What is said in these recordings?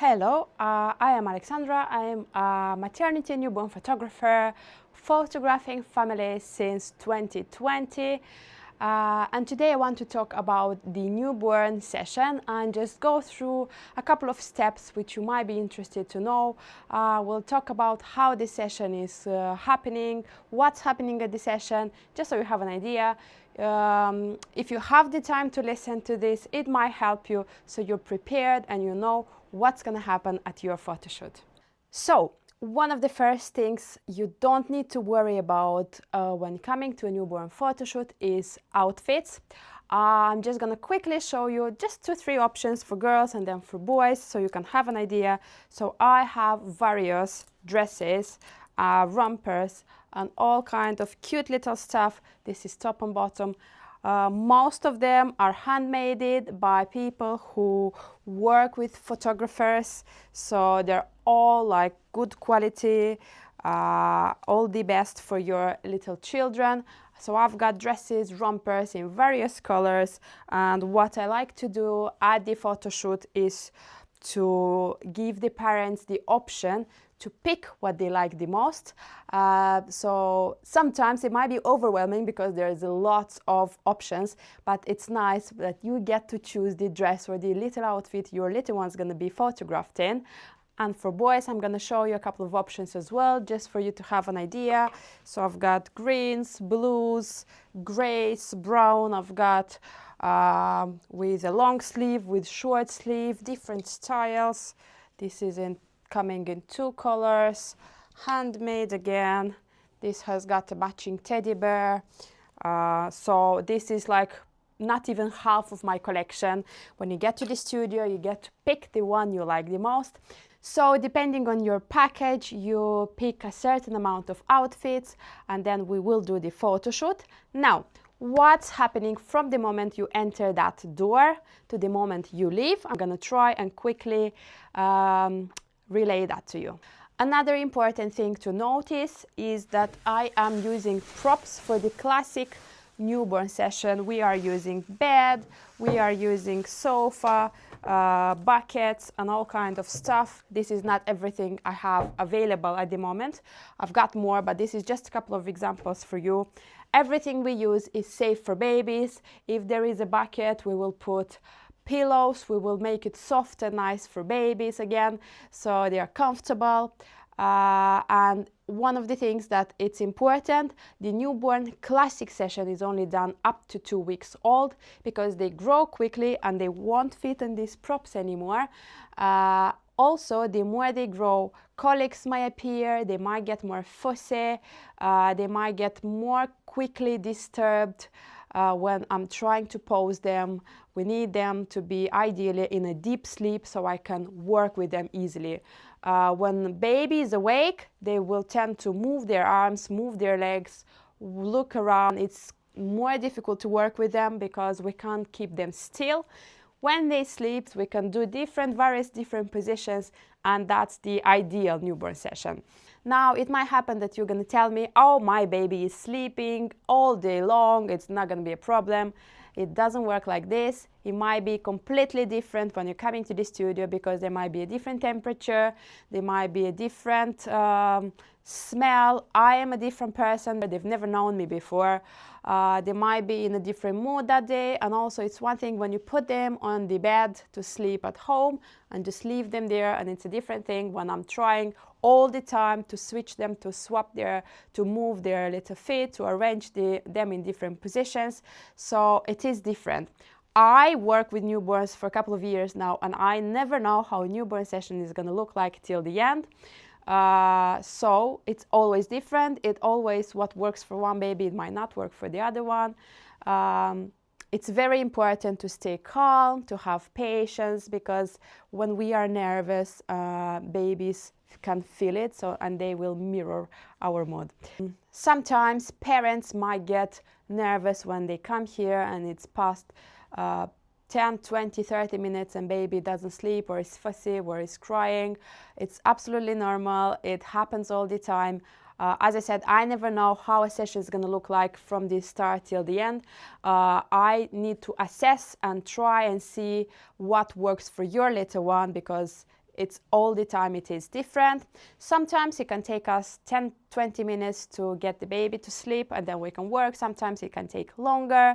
Hello, I am Alexandra. I am a maternity and newborn photographer, photographing families since 2020. And today I want to talk about the newborn session and just go through a couple of steps which you might be interested to know. We'll talk about how the session is happening, what's happening at the session, just so you have an idea. If you have the time to listen to this, it might help you so you're prepared and you know what's going to happen at your photo shoot. So, one of the first things you don't need to worry about when coming to a newborn photo shoot is outfits. I'm just going to quickly show you just 2-3 options for girls and then for boys so you can have an idea. So I have various dresses, rompers and all kind of cute little stuff. This is top and bottom. Most of them are handmade by people who work with photographers, so they're all like good quality, all the best for your little children. So I've got dresses, rompers in various colors, and what I like to do at the photo shoot is to give the parents the option to pick what they like the most. So sometimes it might be overwhelming because there's a lot of options, but it's nice that you get to choose the dress or the little outfit your little one's going to be photographed in. And for boys, I'm going to show you a couple of options as well, just for you to have an idea. So I've got greens, blues, grays, brown. I've got with a long sleeve, with short sleeve, different styles. This is coming in 2 colors, handmade again. This has got a matching teddy bear. So this is like not even half of my collection. When you get to the studio, you get to pick the one you like the most. So depending on your package, you pick a certain amount of outfits and then we will do the photo shoot. Now, what's happening from the moment you enter that door to the moment you leave? I'm gonna try and quickly relay that to you. Another important thing to notice is that I am using props for the classic newborn session. We are using bed, we are using sofa, buckets and all kinds of stuff. This is not everything I have available at the moment. I've got more, but this is just a couple of examples for you. Everything we use is safe for babies. If there is a bucket, we will put pillows. We will make it soft and nice for babies again, so they are comfortable. And one of the things that it's important, the newborn classic session is only done up to 2 weeks old because they grow quickly and they won't fit in these props anymore. Also, the more they grow, colics might appear, they might get more fussy, they might get more quickly disturbed. When I'm trying to pose them, we need them to be ideally in a deep sleep so I can work with them easily. When baby is awake, they will tend to move their arms, move their legs, look around. It's more difficult to work with them because we can't keep them still. When they sleep, we can do various different positions, and that's the ideal newborn session. Now, it might happen that you're going to tell me, oh, my baby is sleeping all day long, it's not going to be a problem. It doesn't work like this. It might be completely different when you're coming to the studio because there might be a different temperature, there might be a different smell. I am a different person, but they've never known me before. They might be in a different mood that day, and also it's one thing when you put them on the bed to sleep at home and just leave them there, and it's a different thing when I'm trying all the time to switch them, to to move their little feet, to arrange them in different positions. So it is different. I work with newborns for a couple of years now, and I never know how a newborn session is going to look like till the end. So it's always different. What works for one baby, it might not work for the other one. It's very important to stay calm, to have patience, because when we are nervous, babies can feel it, and they will mirror our mood. Sometimes parents might get nervous when they come here and it's past 10, 20, 30 minutes and baby doesn't sleep or is fussy or is crying. It's absolutely normal. It happens all the time. As I said, I never know how a session is going to look like from the start till the end. I need to assess and try and see what works for your little one, because it's all the time it is different. Sometimes it can take us 10-20 minutes to get the baby to sleep and then we can work. Sometimes it can take longer,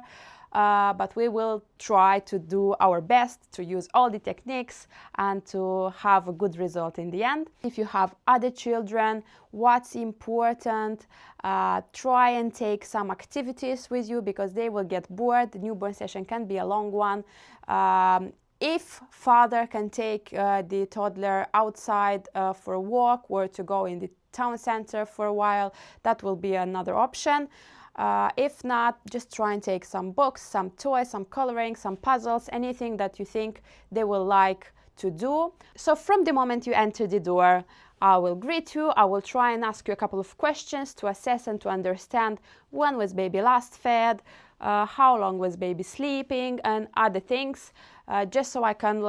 but we will try to do our best to use all the techniques and to have a good result in the end. If you have other children, what's important, try and take some activities with you because they will get bored. The newborn session can be a long one. If father can take the toddler outside for a walk or to go in the town center for a while, that will be another option. If not, just try and take some books, some toys, some coloring, some puzzles, anything that you think they will like to do. So from the moment you enter the door, I will greet you. I will try and ask you a couple of questions to assess and to understand when was baby last fed, how long was baby sleeping, and other things, just so I can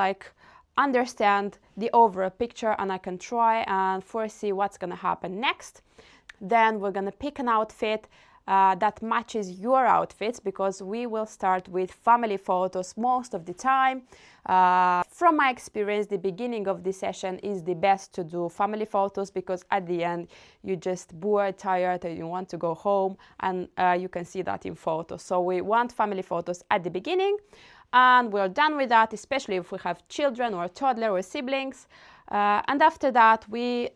understand the overall picture and I can try and foresee what's going to happen next. Then we're going to pick an outfit that matches your outfits, because we will start with family photos most of the time. From my experience, the beginning of the session is the best to do family photos, because at the end you're just bored, tired, and you want to go home, and you can see that in photos. So we want family photos at the beginning, and we're done with that, especially if we have children or toddler or siblings. And after that we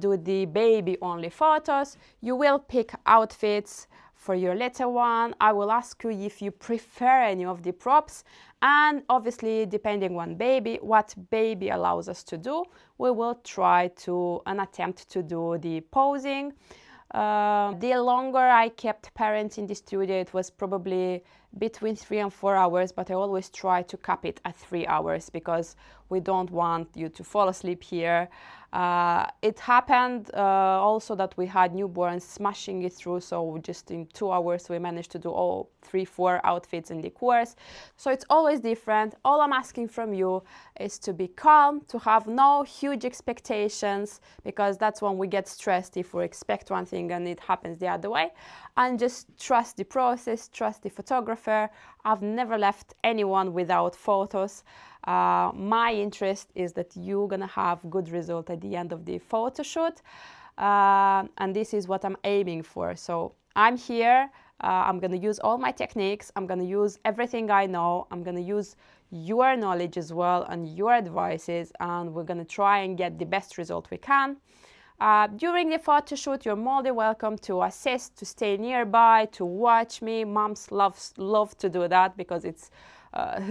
do the baby only photos. You will pick outfits for your little one. I will ask you if you prefer any of the props, and obviously depending on baby, what baby allows us to do, we will try to and attempt to do the posing. The longer I kept parents in the studio, it was probably between 3 and 4 hours, but I always try to cap it at 3 hours because we don't want you to fall asleep here. It happened also that we had newborns smashing it through, so just in 2 hours we managed to do all 3-4 outfits in the course. So it's always different. All I'm asking from you is to be calm, to have no huge expectations, because that's when we get stressed if we expect one thing and it happens the other way, and just trust the process, trust the photographer. I've never left anyone without photos. My interest is that you're gonna have good result at the end of the photo shoot, and this is what I'm aiming for. So I'm here, I'm gonna use all my techniques, I'm gonna use everything I know, I'm gonna use your knowledge as well and your advices, and we're gonna try and get the best result we can. During the photo shoot, you're more than welcome to assist, to stay nearby, to watch me. Moms love to do that because it's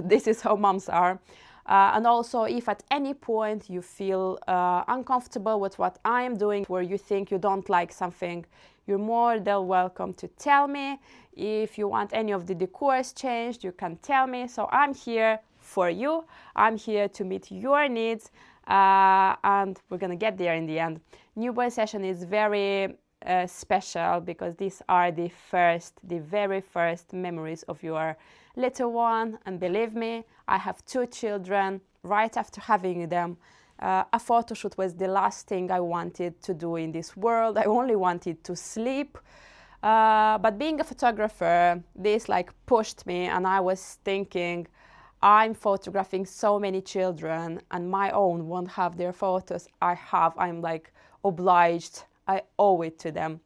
this is how moms are. And also, if at any point you feel uncomfortable with what I am doing, where you think you don't like something, you're more than welcome to tell me. If you want any of the decors changed, you can tell me. So I'm here for you. I'm here to meet your needs, and we're gonna get there in the end. Newborn session is very special because these are the very first memories of your little one, and believe me, I have 2 children. Right after having them, a photo shoot was the last thing I wanted to do in this world. I only wanted to sleep, but being a photographer, this pushed me, and I was thinking, I'm photographing so many children and my own won't have their photos. I'm obliged, I owe it to them.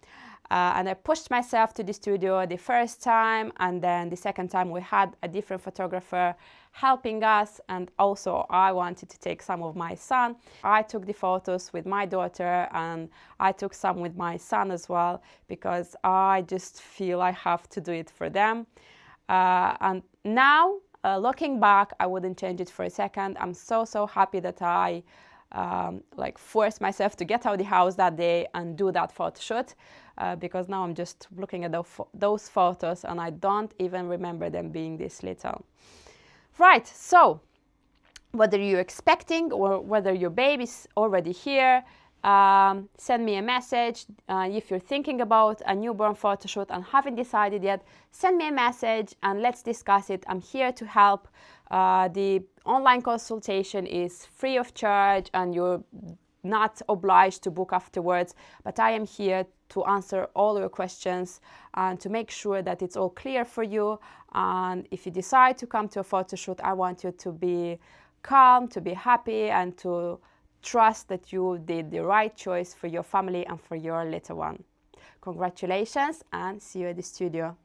And I pushed myself to the studio the first time, and then the second time we had a different photographer helping us, and also I wanted to take some of my son. I took the photos with my daughter, and I took some with my son as well, because I just feel I have to do it for them. And now, looking back, I wouldn't change it for a second. I'm so happy that I forced myself to get out of the house that day and do that photo shoot, because now I'm just looking at those photos and I don't even remember them being this little. Right, so whether you're expecting or whether your baby's already here, send me a message. If you're thinking about a newborn photo shoot and haven't decided yet, send me a message and let's discuss it. I'm here to help. The online consultation is free of charge and you're not obliged to book afterwards, but I am here to answer all your questions and to make sure that it's all clear for you. And if you decide to come to a photo shoot, I want you to be calm, to be happy, and to trust that you did the right choice for your family and for your little one. Congratulations, and see you at the studio.